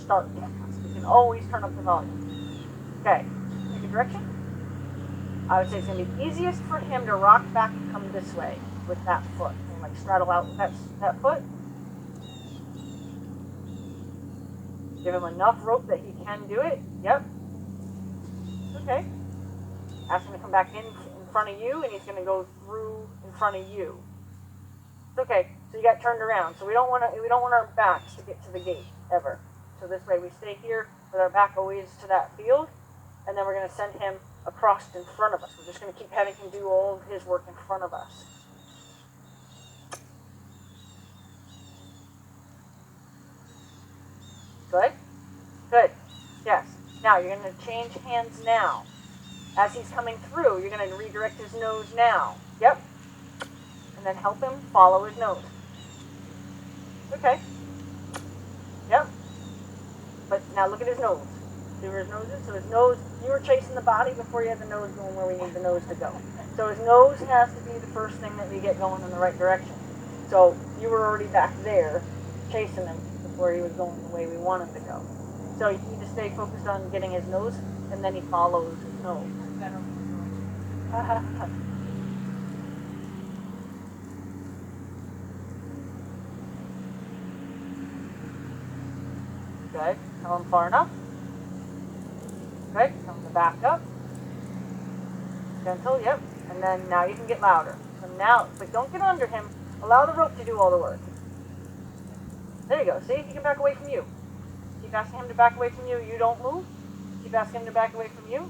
start fast. We can always turn up the volume. Okay, pick a direction. I would say it's going to be easiest for him to rock back and come this way with that foot. And like straddle out with that foot. Give him enough rope that he can do it. Yep. Okay. Ask him to come back in front of you, and he's going to go through in front of you. It's okay. So you got turned around. So we don't want our backs to get to the gate ever. So this way we stay here with our back always to that field, and then we're going to send him across in front of us. We're just going to keep having him do all of his work in front of us. Good? Good. Yes. Now you're going to change hands now. As he's coming through, you're going to redirect his nose now. Yep. And then help him follow his nose. Okay. Yep. But now look at his nose. See where his nose is? So his nose, you were chasing the body before you had the nose going where we need the nose to go. So his nose has to be the first thing that we get going in the right direction. So you were already back there chasing him before he was going the way we want him to go. So you need to stay focused on getting his nose, and then he follows his nose. Good. Tell him far enough. Good. Tell him to back up. Gentle, yep. And then now you can get louder. So now, but don't get under him. Allow the rope to do all the work. There you go. See, he can back away from you. Keep asking him to back away from you. You don't move. Keep asking him to back away from you.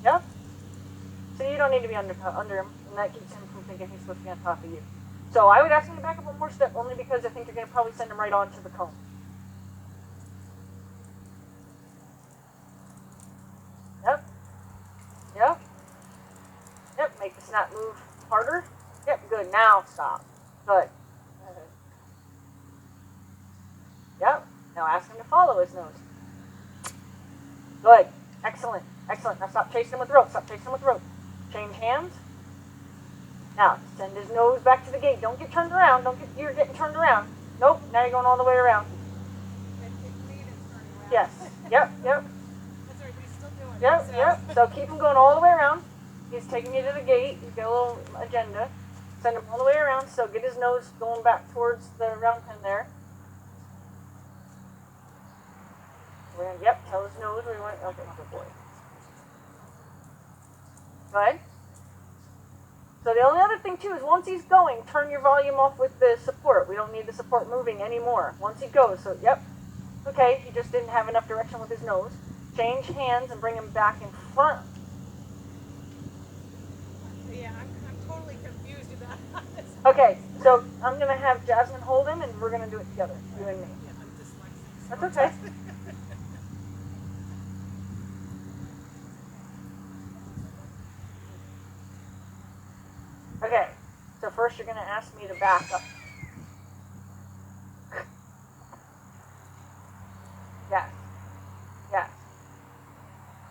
Yep. So you don't need to be under him, and that keeps him from thinking he's supposed to be on top of you. So I would ask him to back up one more step, only because I think you're going to probably send him right onto the cone. Yep. Yep. Yep. Make the snap move harder. Yep. Good. Now stop. Good. Yep. Now ask him to follow his nose. Good. Excellent. Excellent. Now stop chasing him with rope. Stop chasing him with rope. Change hands. Now send his nose back to the gate. Don't get turned around. You're getting turned around. Nope. Now you're going all the way around. Yes. Yep. Yep. That's right. He's still doing it. Yep. Yep. So keep him going all the way around. He's taking you to the gate. He's got a little agenda. Send him all the way around. So get his nose going back towards the round pin there. Yep, tell his nose where you want. Okay, good boy. Good. So the only other thing too is once he's going, turn your volume off with the support. We don't need the support moving anymore. Once he goes, so yep. Okay, he just didn't have enough direction with his nose. Change hands and bring him back in front. Yeah, I'm totally confused about this. Okay, so I'm gonna have Jasmine hold him, and we're gonna do it together, you and me. Yeah, I'm dyslexic. That's okay. Okay, so first you're going to ask me to back up. Yes. Yes.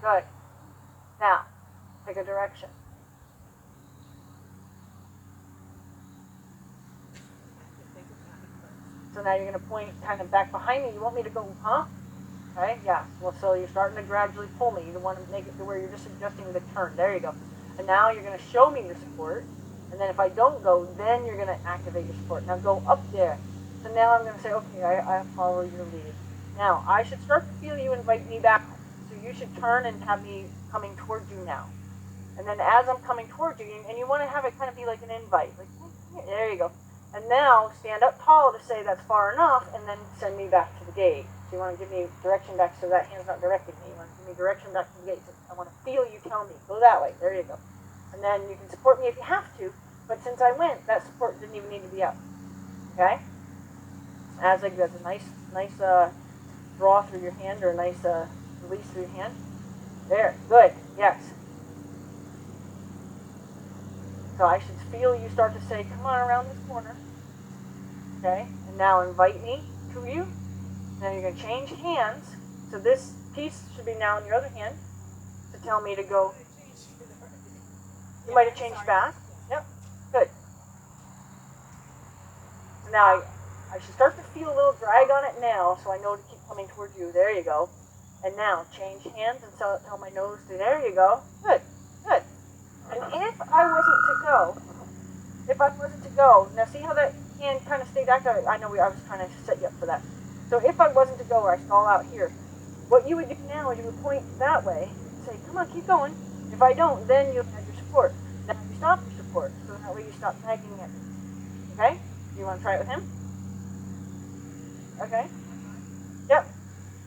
Good. Now, pick a direction. So now you're going to point kind of back behind me. You want me to go, huh? Okay, yes. Well, so you're starting to gradually pull me. You want to make it to where you're just adjusting the turn. There you go. And now you're going to show me your support. And then if I don't go, then you're going to activate your support. Now go up there. So now I'm going to say, okay, I follow your lead. Now, I should start to feel you invite me back. So you should turn and have me coming towards you now. And then as I'm coming towards you, and you want to have it kind of be like an invite. Like, there you go. And now stand up tall to say that's far enough, and then send me back to the gate. So you want to give me direction back so that hand's not directing me. You want to give me direction back to the gate. So I want to feel you tell me. Go that way. There you go. And then you can support me if you have to. But since I went, that support didn't even need to be up. Okay? As like that's a nice draw through your hand, or a nice release through your hand. There. Good. Yes. So I should feel you start to say, come on around this corner. Okay? And now invite me to you. Now you're going to change hands. So this piece should be now in your other hand to tell me to go. You might have changed back. Yep. Good. So now I should start to feel a little drag on it now, so I know to keep coming towards you. There you go. And now change hands and tell my nose to, there you go. Good, good. And if I wasn't to go, now see how that hand kind of stayed active? I know I was trying to set you up for that. So if I wasn't to go, or I stall out here, what you would do now is you would point that way, say, come on, keep going. If I don't, then you'll have your support. Now you stop your support, so that way you stop nagging at me. Okay? You want to try it with him? Okay? Yep.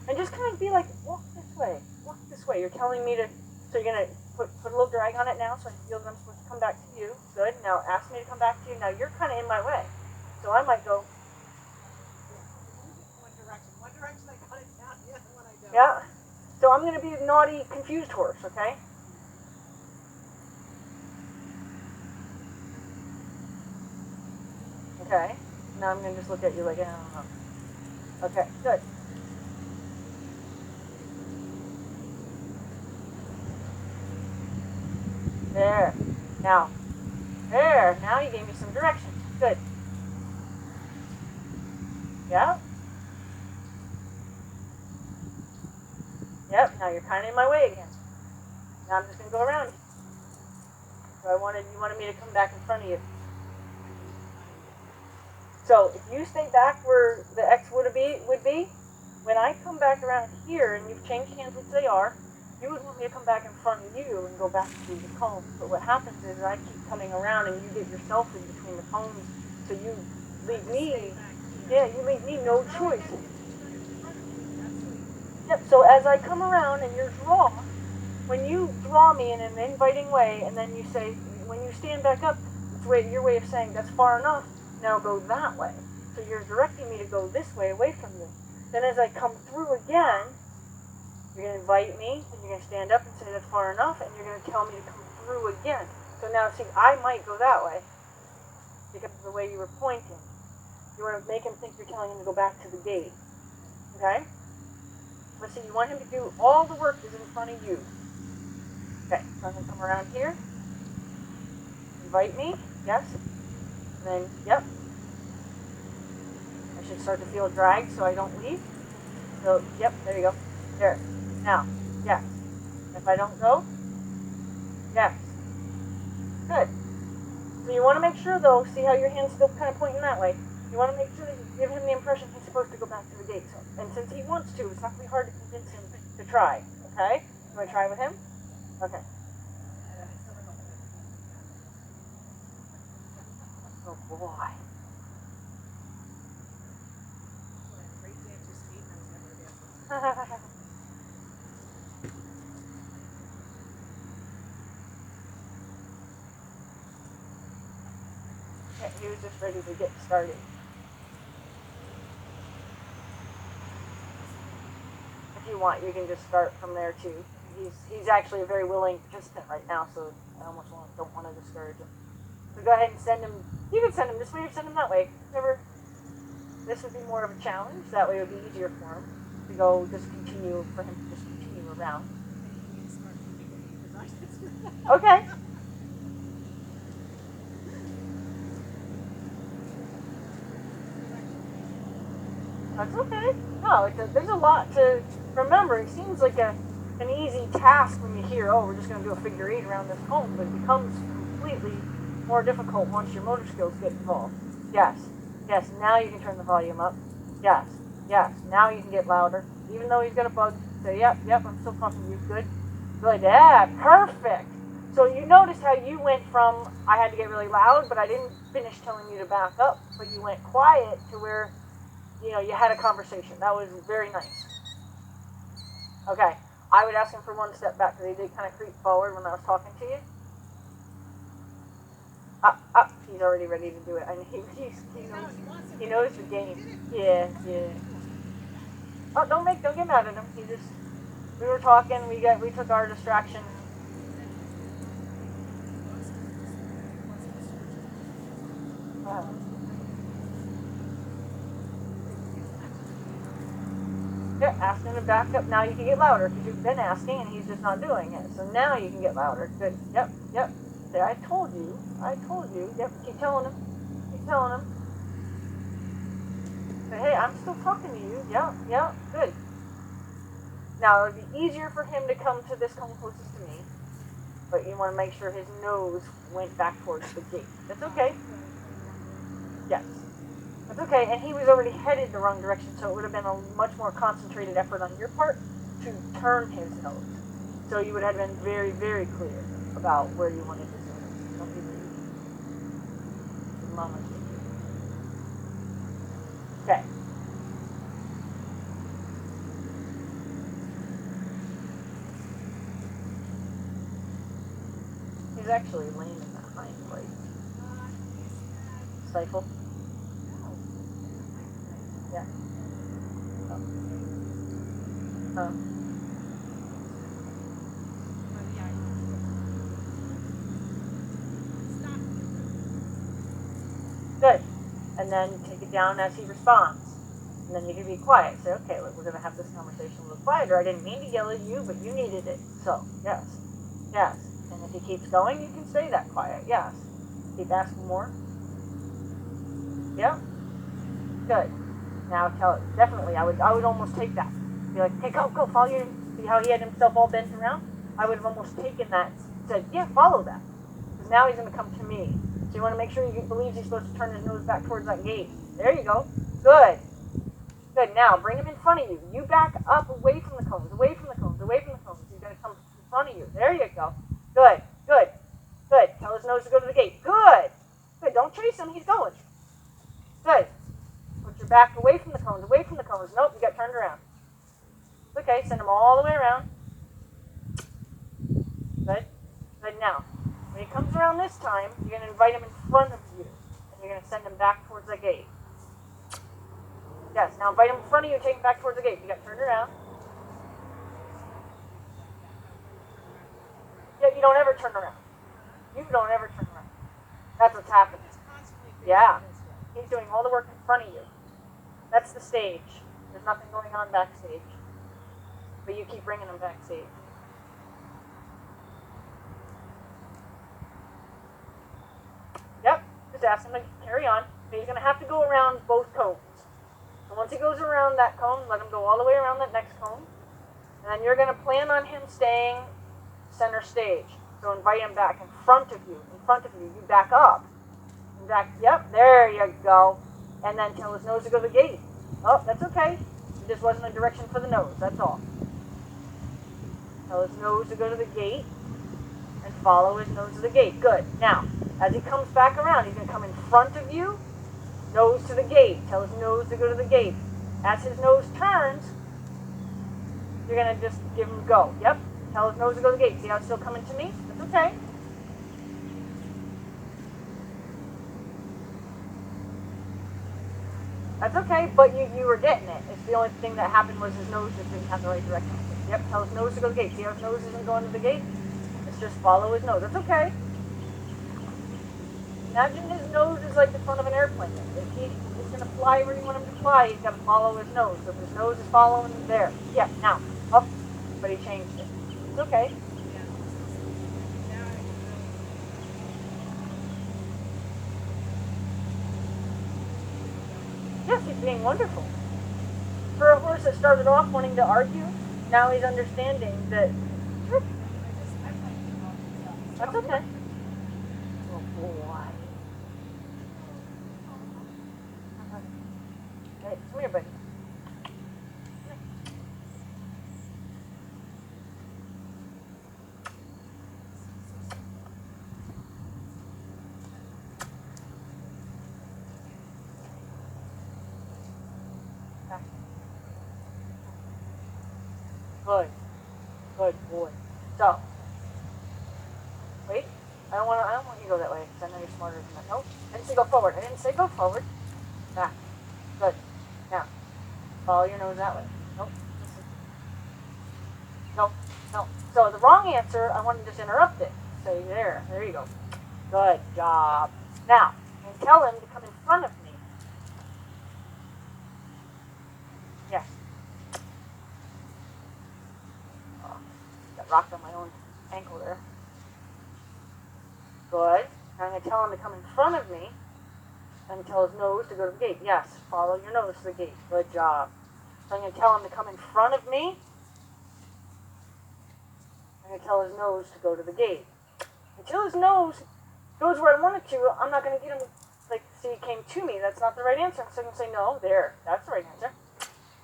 And just kind of be like, walk this way. Walk this way. You're telling me to, so you're going to put a little drag on it now, so I feel that I'm supposed to come back to you. Good. Now ask me to come back to you. Now you're kind of in my way. So I might go, One direction I got it down, the other one I don't. yeah. So I'm going to be a naughty, confused horse, okay? Okay. Now I'm going to just look at you like, I don't know. Okay, good. There. Now. There. Now you gave me some direction. Good. Yeah. Yep. Now you're kind of in my way again. Now I'm just going to go around you. So you wanted me to come back in front of you. So if you stay back where the X would be, when I come back around here and you've changed hands, which they are, you would want me to come back in front of you and go back to the cones. But what happens is I keep coming around and you get yourself in between the cones, so you leave me, you leave me no choice. Yep, so as I come around and you're draw, when you draw me in an inviting way, and then you say, when you stand back up, it's your way of saying that's far enough, now go that way. So you're directing me to go this way away from you. Then as I come through again, you're going to invite me, and you're going to stand up and say that's far enough, and you're going to tell me to come through again. So now, see, I might go that way, because of the way you were pointing. You want to make him think you're telling him to go back to the gate. Okay? But see, you want him to do all the work is in front of you. Okay, so I'm going to come around here. Invite me, yes. And then, yep. I should start to feel drag so I don't leave. So, yep, there you go. There. Now, yes. If I don't go, yes. Good. So you want to make sure, though, see how your hand's still kind of pointing that way. You want to make sure that you give him the impression he's supposed to go back to the gate. So, and since he wants to, it's not going to be hard to convince him to try. Okay? You want to try with him? Okay. Oh, boy. Okay, he was just ready to get started. If you want, you can just start from there too. He's actually a very willing participant right now, so I almost don't want to discourage him. So go ahead and send him. You can send him this way or send him that way. This would be more of a challenge. That way it would be easier for him to go for him to just continue around. Okay. That's okay. No, there's a lot to remember. It seems like an easy task when you hear, oh, we're just going to do a figure 8 around this cone, but it becomes completely more difficult once your motor skills get involved. Yes. Yes, now you can turn the volume up. Yes. Yes, now you can get louder. Even though he's got a bug, say, yep, I'm still talking to you. Good. Good. Yeah, perfect. So you noticed how you went from, I had to get really loud, but I didn't finish telling you to back up, but you went quiet to where, you had a conversation. That was very nice. Okay. I would ask him for one step back, because he did kind of creep forward when I was talking to you. Up. He's already ready to do it. I mean, he knows the game. Yeah. Oh, don't get mad at him. We were talking. We took our distraction. Yeah, ask him to back up. Now you can get louder because you've been asking and he's just not doing it. So now you can get louder. Good. Yep. Say, I told you. Yep. Keep telling him. Say, hey, I'm still talking to you. Yeah. Good. Now, it would be easier for him to come to this cone closest to me, but you want to make sure his nose went back towards the gate. That's okay. Yes. That's okay, and he was already headed the wrong direction, so it would have been a much more concentrated effort on your part to turn his nose. So you would have been very, very clear about where you wanted his nose. Don't be rude. Mama's with you. Okay. He's actually lame in the hind leg. Stifle. Yeah. Oh. Good. And then take it down as he responds. And then you can be quiet. Say, okay, look, we're going to have this conversation a little quieter. I didn't mean to yell at you, but you needed it. So, yes. Yes. And if he keeps going, you can stay that quiet. Yes. Keep asking more. Yeah. Good. Now tell it. Definitely, I would almost take that. Be like, hey, go, follow you. See how he had himself all bent around? I would have almost taken that, said, yeah, follow that. Because now he's going to come to me. So you want to make sure he believes he's supposed to turn his nose back towards that gate. There you go. Good. Good. Now, bring him in front of you. You back up away from the cones, away from the cones, away from the cones. He's going to come in front of you. There you go. Good. Good. Good. Tell his nose to go to the gate. Good. Good. Don't chase him. He's going. Good. Put your back away from the cones, away from the cones. Nope, you got turned around. Okay, send him all the way around. Good. Good. Now, when he comes around this time, you're going to invite him in front of you. And you're going to send him back towards the gate. Yes, now invite him in front of you and take him back towards the gate. You got turned around. Yeah, you don't ever turn around. You don't ever turn around. That's what's happening. Yeah. He's doing all the work in front of you. That's the stage. There's nothing going on backstage. But you keep bringing him backstage. Yep. Just ask him to carry on. But he's going to have to go around both cones. So once he goes around that cone, let him go all the way around that next cone. And then you're going to plan on him staying center stage. So invite him back in front of you. In front of you. You back up. And back. Yep. There you go. And then tell his nose to go to the gate. Oh, that's okay. It just wasn't a direction for the nose. That's all. Tell his nose to go to the gate. And follow his nose to the gate. Good. Now, as he comes back around, he's going to come in front of you. Nose to the gate. Tell his nose to go to the gate. As his nose turns, you're going to just give him go. Yep. Tell his nose to go to the gate. See how it's still coming to me? That's okay. That's okay, but you were getting it. It's the only thing that happened was his nose just didn't have the right direction. Yep. Tell his nose to go to the gate. See how his nose isn't going to the gate? It's just follow his nose. That's okay. Imagine his nose is like the front of an airplane. If he is going to fly where you want him to fly, he's got to follow his nose. So if his nose is following there. Yeah, now. Up. But he changed it. It's okay. Yes, he's being wonderful. For a horse that started off wanting to argue, now he's understanding that. That's okay. Oh boy. Hey, come here, buddy. Good. Good boy. So, wait. I don't want you to go that way because I know you're smarter than that. Nope. I didn't say go forward. I didn't say go forward. Back. Good. Now, follow your nose that way. Nope. No. No. So the wrong answer, I want to just interrupt it. Say there. There you go. Good job. Now, and tell him to come in front of me. Yes. Got rocked on my own ankle there. Good. Now I'm going to tell him to come in front of me and tell his nose to go to the gate. Yes, follow your nose to the gate. Good job. So I'm going to tell him to come in front of me I'm gonna tell his nose to go to the gate. Until his nose goes where I want it to, I'm not gonna get him, like, see, he came to me. That's not the right answer. So I'm gonna say, no, there. That's the right answer.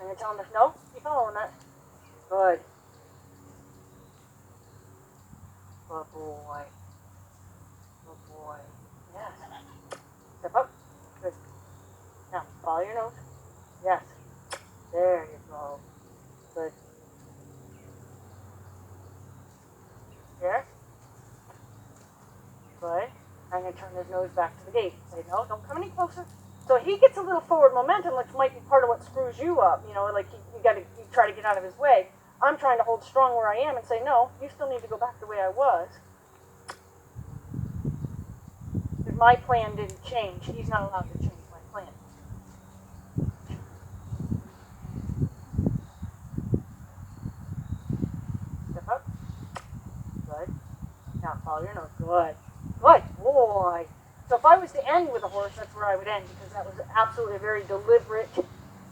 I'm gonna tell him, no, keep following that. Good. Good boy. Good boy. Yes. Step up. Good. Now, follow your nose. Yes. There you go. Good. Here. Good. I'm going to turn his nose back to the gate. Say, no, don't come any closer. So he gets a little forward momentum, which might be part of what screws you up. You know, like you try to get out of his way. I'm trying to hold strong where I am and say, no, you still need to go back the way I was. Because my plan didn't change. He's not allowed to change my plan. Step up. Good. Now follow your nose. Good. Good boy. So if I was to end with a horse, that's where I would end, because that was absolutely a very deliberate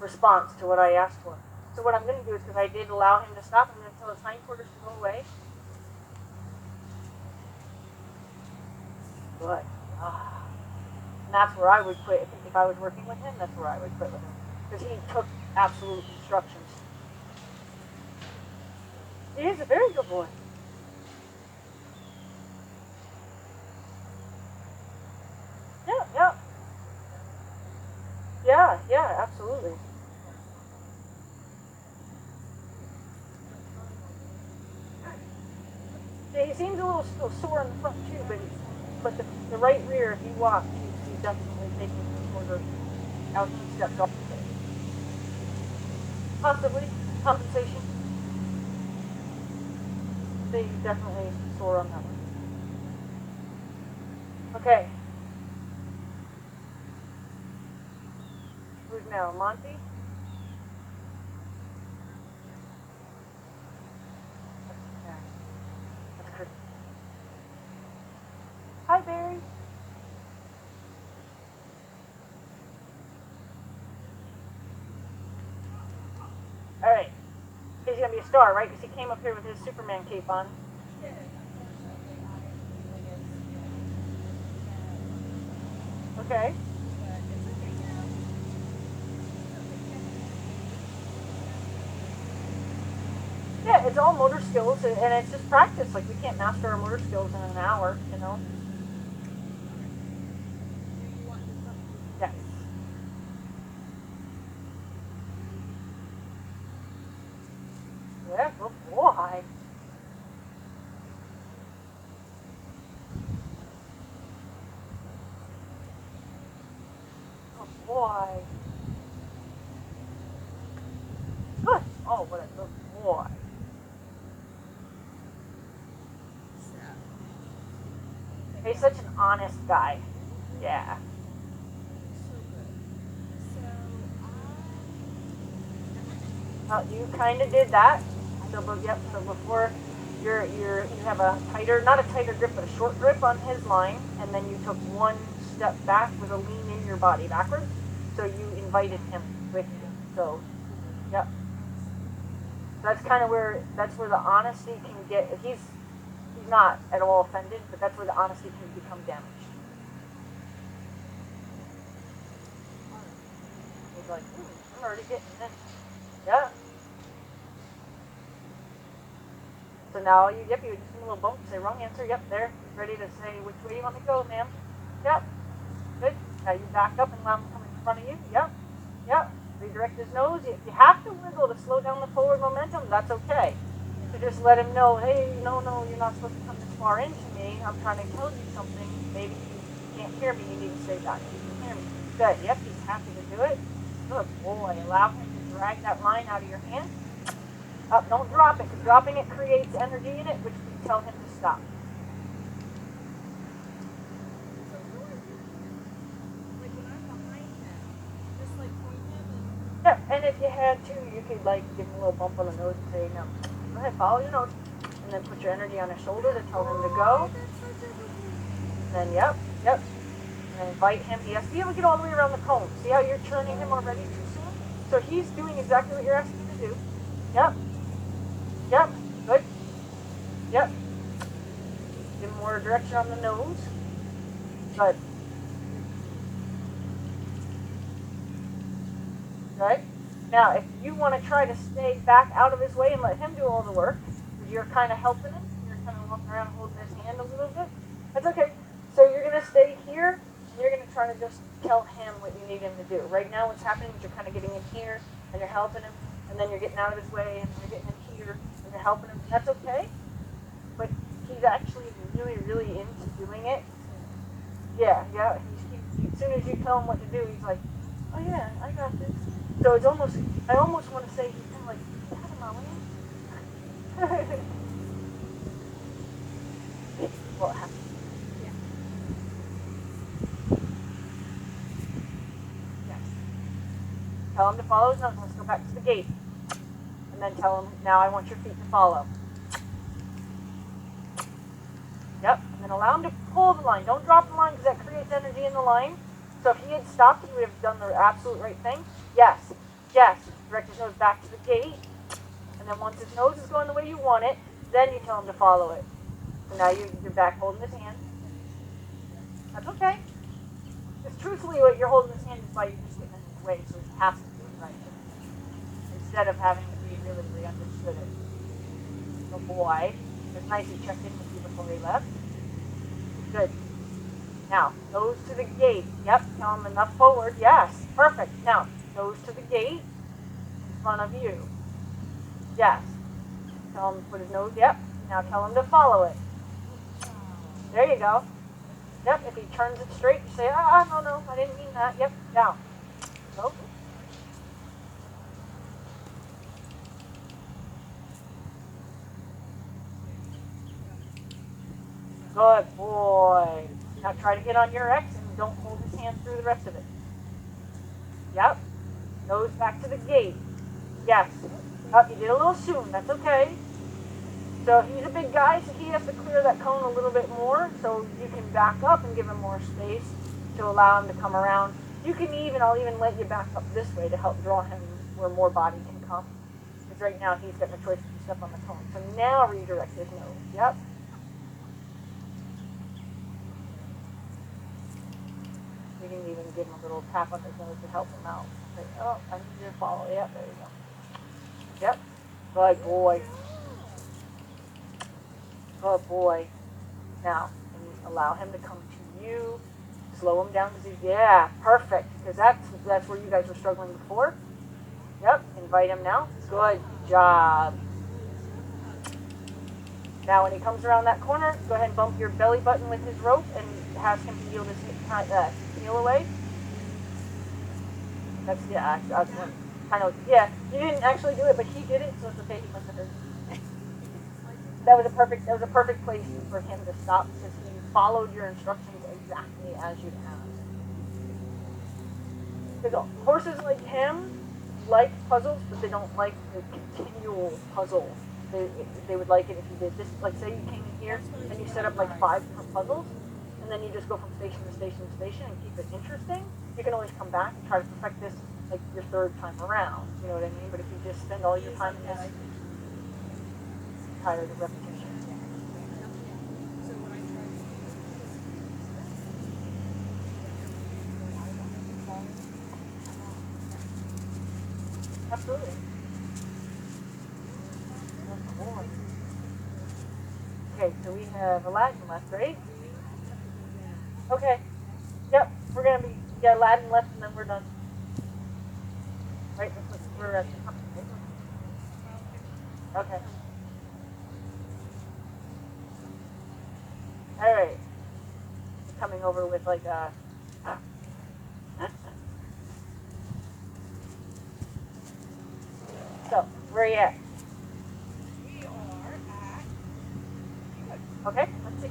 response to what I asked for. So what I'm going to do is, because I did allow him to stop, I'm going to tell his hindquarters to go away. Good. And that's where I would quit. If I was working with him, that's where I would quit with him. Because he took absolute instructions. He is a very good boy. Yeah, absolutely. Yeah, he seems a little still sore in the front too, but the right rear, if he walks, he's definitely taking some sort of out 2 steps off the pace. Possibly compensation. They definitely sore on that one. Okay. Who's now? Monty? That's Chris. Hi, Barry. Alright. He's going to be a star, right? Because he came up here with his Superman cape on. Okay. Yeah, it's all motor skills, and it's just practice. Like, we can't master our motor skills in an hour, you know? Yes. Yeah, good boy. Good boy. Good. Oh, what a good boy. He's such an honest guy. Yeah. You kind of did that. So, yep. So before you have a tighter, not a tighter grip, but a short grip on his line, and then you took 1 step back with a lean in your body backwards. So you invited him with you. So, yep. That's kind of where the honesty can get. He's not at all offended, but that's where the honesty can become damaged. He's like, I'm already getting this. Yeah. So now you just give him a little bump, say wrong answer, yep, there. Ready to say which way you want me to go, ma'am. Yep. Good. Now you back up and allow him to come in front of you. Yep. Yep. Redirect his nose. If you have to wiggle to slow down the forward momentum, that's okay. To just let him know, hey, no, you're not supposed to come this far into me. I'm trying to tell you something. Maybe you can't hear me. You need to say that. You can hear me. Good. Yep, he's happy to do it. Good boy. Allow him to drag that line out of your hand. Up. Don't drop it, because dropping it creates energy in it, which we tell him to stop. Yeah, and if you had to, you could like give him a little bump on the nose and say, no, go ahead, follow your nose. And then put your energy on his shoulder to tell him to go. And then, yep. And then invite him. He has to be able to get all the way around the cone. See how you're turning him already too soon? So he's doing exactly what you're asking him to do. Yep. Good. Yep. direction on the nose. Good. Right? Now, if you want to try to stay back out of his way and let him do all the work, because you're kind of helping him, you're kind of walking around holding his hand a little bit, that's okay. So you're going to stay here, and you're going to try to just tell him what you need him to do. Right now, what's happening is you're kind of getting in here, and you're helping him, and then you're getting out of his way, and you're getting in here, and you're helping him. That's okay, but he's actually really, really into doing it. Yeah. As soon as you tell him what to do, he's like, oh yeah, I got this. So it's almost, I almost want to say he's kind of like, Dad, Mommy. What happened? Yeah. Yes. Tell him to follow his nose. Let's go back to the gate. And then tell him, now I want your feet to follow. Yep. And then allow him to pull the line. Don't drop the line because that creates energy in the line. So if he had stopped, he would have done the absolute right thing. Yes. Yes. Direct his nose back to the gate. And then once his nose is going the way you want it, then you tell him to follow it. So now you're back holding his hand. That's okay. Because truthfully, what you're holding his hand is by you just getting in his way, so he has to do it right. Instead of having to be really understood it. Good boy. It's nice he checked in with you before he left. Good. Now, nose to the gate. Yep, tell him enough forward. Yes, perfect. Now, nose to the gate in front of you. Yes. Tell him to put his nose, yep. Now tell him to follow it. There you go. Yep, if he turns it straight, you say, no, I didn't mean that. Yep, down. Nope. Good boy. Now try to get on your X and don't hold his hand through the rest of it. Yep. Nose back to the gate. Yes. Oh, you did a little soon. That's okay. So he's a big guy, so he has to clear that cone a little bit more. So you can back up and give him more space to allow him to come around. You can I'll even let you back up this way to help draw him where more body can come. Because right now he's got no choice to step on the cone. So now redirect his nose. Yep. You can even give him a little tap on his nose to help him out. Say, oh, I need you to follow. Yep, there you go. Yep. Good boy. Good boy. Now, allow him to come to you. Slow him down. Yeah, perfect. Because that's where you guys were struggling before. Yep. Invite him now. Good job. Now, when he comes around that corner, go ahead and bump your belly button with his rope and have him heel his heel away. That's kind of, yeah. You didn't actually do it, but he did it, so it's okay. He must have heard. That was a perfect place for him to stop because he followed your instructions exactly as you have. Because horses like him like puzzles, but they don't like the continual puzzle. They would like it if you did this. Like say you came in here and you set up like 5 different puzzles, and then you just go from station to station to station and keep it interesting. You can always come back and try to perfect this like your 3rd time around. You know what I mean? But if you just spend all your time in this, tired of repetition. Absolutely. Okay, so we have Aladdin left, right? Okay. Yep, we're gonna be Aladdin left, and then we're done. Right? We're at the top. Okay. All right. Coming over with like a. So, where are you at? We are at. Okay, let's see.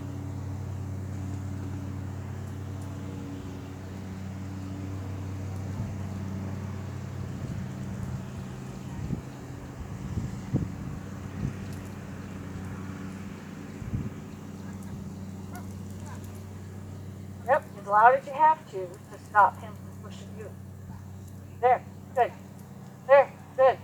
Yep, as loud as you have to stop him from pushing you. There, good. There, good.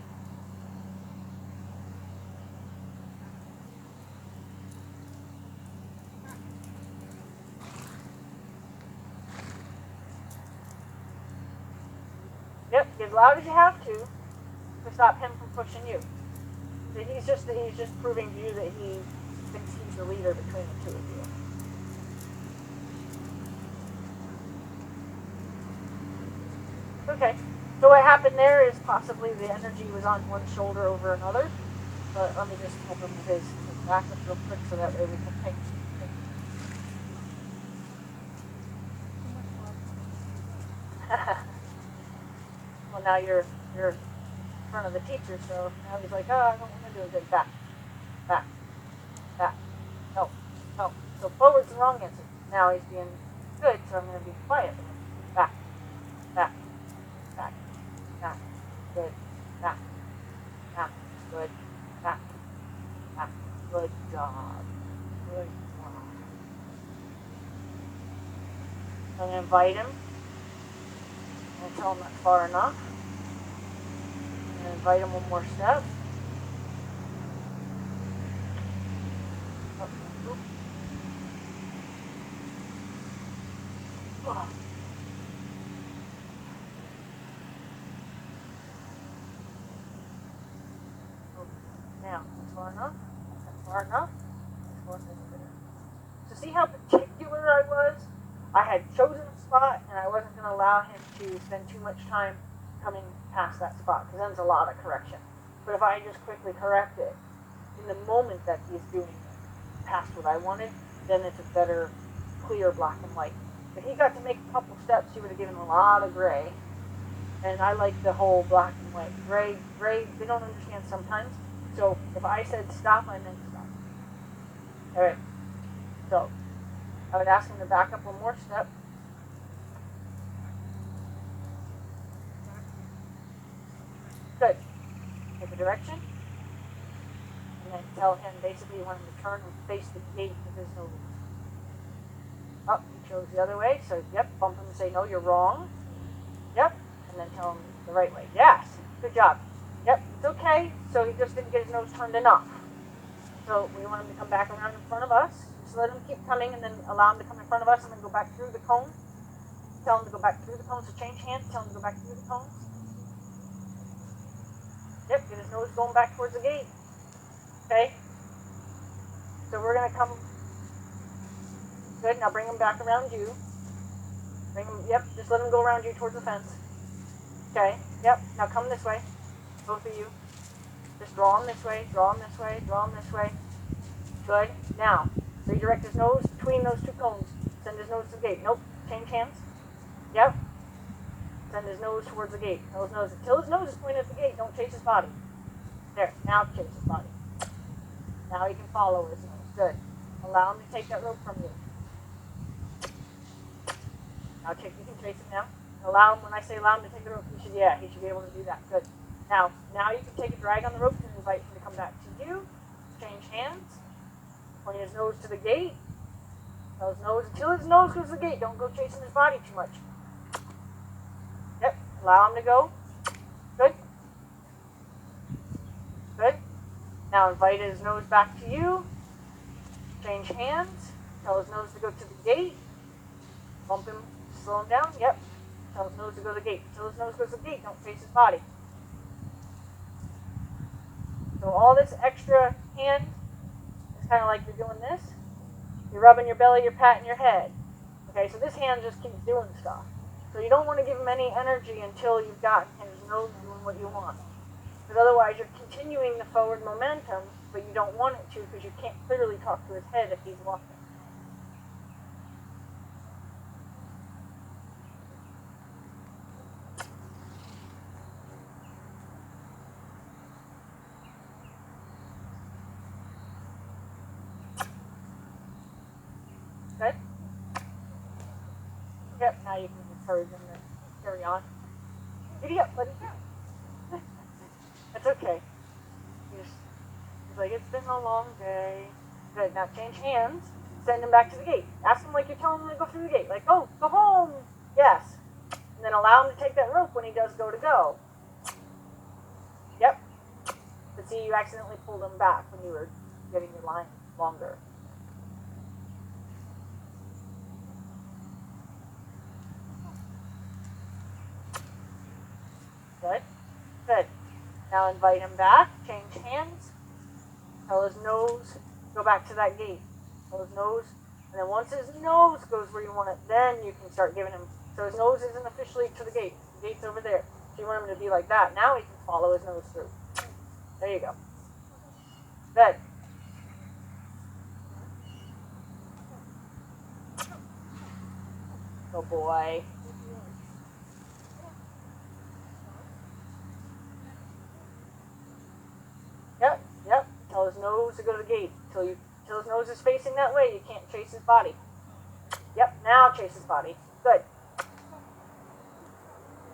as loud as you have to stop him from pushing you. So he's just proving to you that he thinks he's the leader between the two of you. Okay, so what happened there is possibly the energy was on one shoulder over another. But let me just help him with his backup real quick so that way we can take. Well, now you're in front of the teacher, so now he's like, oh, I don't want to do it. Good. Back. No. So forward's the wrong answer. Now he's being good, so I'm going to be quiet. Back. Good. Back. Good. Back. Good job. I'm going to invite him. I'm going to tell him that's far enough. I'm going to invite him one more step. Now, that's far enough. So see how particular I was? I had chosen a spot, and I wasn't going to allow him to spend too much time coming past that spot, because then it's a lot of correction. But if I just quickly correct it, in the moment that he's doing it past what I wanted, then it's a better, clear black and white. If he got to make a couple steps, he would have given a lot of gray. And I like the whole black and white. Gray, they don't understand sometimes. So if I said stop, I meant stop. Alright. So I would ask him to back up one more step. Good. Take a direction. And then tell him basically you want him to turn and face the gate with his nose. Up, he chose the other way, so yep, bump him and say, no, you're wrong. Yep, and then tell him the right way. Yes, good job. Yep, it's okay. So he just didn't get his nose turned enough. So we want him to come back around in front of us. Just let him keep coming and then allow him to come in front of us and then go back through the cone. Tell him to go back through the cone, so change hands, tell him to go back through the cones. Yep, get his nose going back towards the gate. Okay? So we're going to come. Good, now bring him back around you. Bring him, yep, just let him go around you towards the fence. Okay, yep, now come this way. Both of you. Just draw him this way, draw him this way, draw him this way. Good. Now, redirect his nose between those two cones. Send his nose to the gate. Nope, change hands. Yep. Send his nose towards the gate. Until his nose is pointed at the gate, don't chase his body. There, now chase his body. Now he can follow his nose. Good. Allow him to take that rope from you. Now you can chase him now. Allow him, when I say allow him to take the rope, he should be able to do that. Good. Now you can take a drag on the rope and invite him to come back to you. Change hands. Point his nose to the gate. Tell his nose, until his nose goes to the gate, don't go chasing his body too much. Yep. Allow him to go. Good. Good. Now invite his nose back to you. Change hands. Tell his nose to go to the gate. Bump him, slow him down. Yep. Tell his nose to go to the gate. Until his nose goes to the gate, don't face his body. So all this extra hand is kind of like you're doing this. You're rubbing your belly, you're patting your head. Okay, so this hand just keeps doing stuff. So you don't want to give him any energy until you've got his nose doing what you want. Because otherwise you're continuing the forward momentum, but you don't want it to because you can't clearly talk to his head if he's walking. Good? Yep, now you can encourage him to carry on. Giddy up, let it go. That's okay. He's like, it's been a long day. Good, now change hands. Send him back to the gate. Ask him like you're telling him to go through the gate. Like, oh, go home. Yes. And then allow him to take that rope when he does go to go. Yep. But see, you accidentally pulled him back when you were getting your line longer. Good. Now invite him back. Change hands. Tell his nose. Go back to that gate. Tell his nose. And then once his nose goes where you want it, then you can start giving him. So his nose isn't officially to the gate. The gate's over there. So you want him to be like that. Now he can follow his nose through. There you go. Good. Good boy. Yep, yep. Tell his nose to go to the gate. Till his nose is facing that way, you can't chase his body. Yep, now chase his body. Good.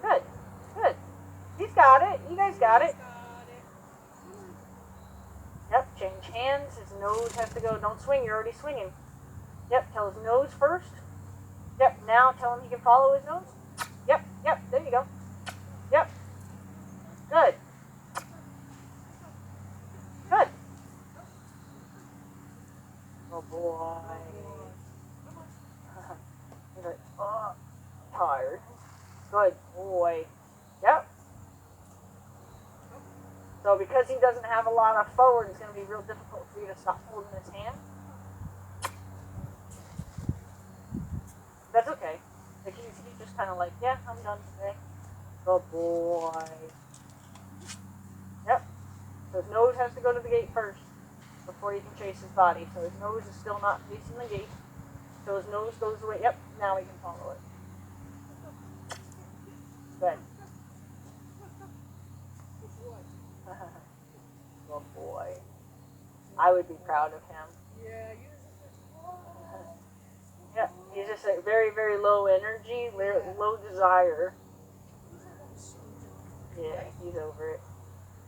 Good. Good. He's got it. You guys got it. Yep, change hands. His nose has to go. Don't swing. You're already swinging. Yep, tell his nose first. Yep, now tell him he can follow his nose. Yep, yep, there you go. Yep. Good. Good. Oh boy. He's like, oh, tired. Good boy. Yep. So because he doesn't have a lot of forward, it's going to be real difficult for you to stop holding his hand. That's okay. Like he's just kind of like, yeah, I'm done today. Good boy. Yep. So his nose has to go to the gate first before you can chase his body. So his nose is still not facing the gate. So his nose goes away. Yep, now we can follow it. Good. Good boy. I would be proud of him. Yeah, you. Yeah, he's just a very, very low energy, low desire. Yeah, he's over it.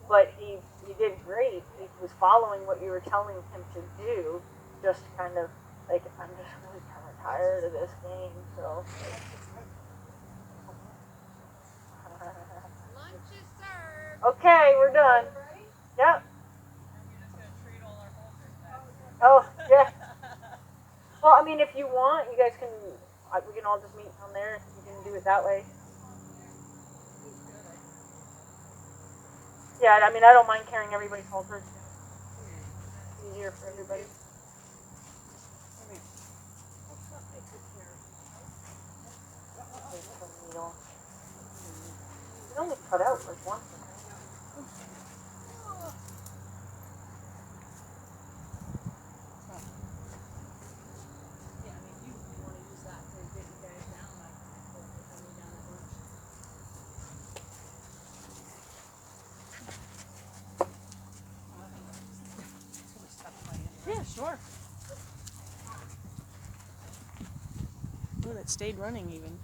But he did great. He was following what you were telling him to do. Just kind of like, I'm just really kind of tired of this game, so. Lunch is served. Okay, we're done. Ready? Yep. You're just gonna treat all our holders back. Oh, yeah. Well, I mean, if you want, you guys can, we can all just meet on there. You can do it that way. Yeah, I mean, I don't mind carrying everybody's halters. It's easier for everybody. There's the needle. It only cut out like one. Yeah, I mean, you want to use that to get you guys down, like, coming down at lunch. Yeah, sure. Oh, that stayed running even.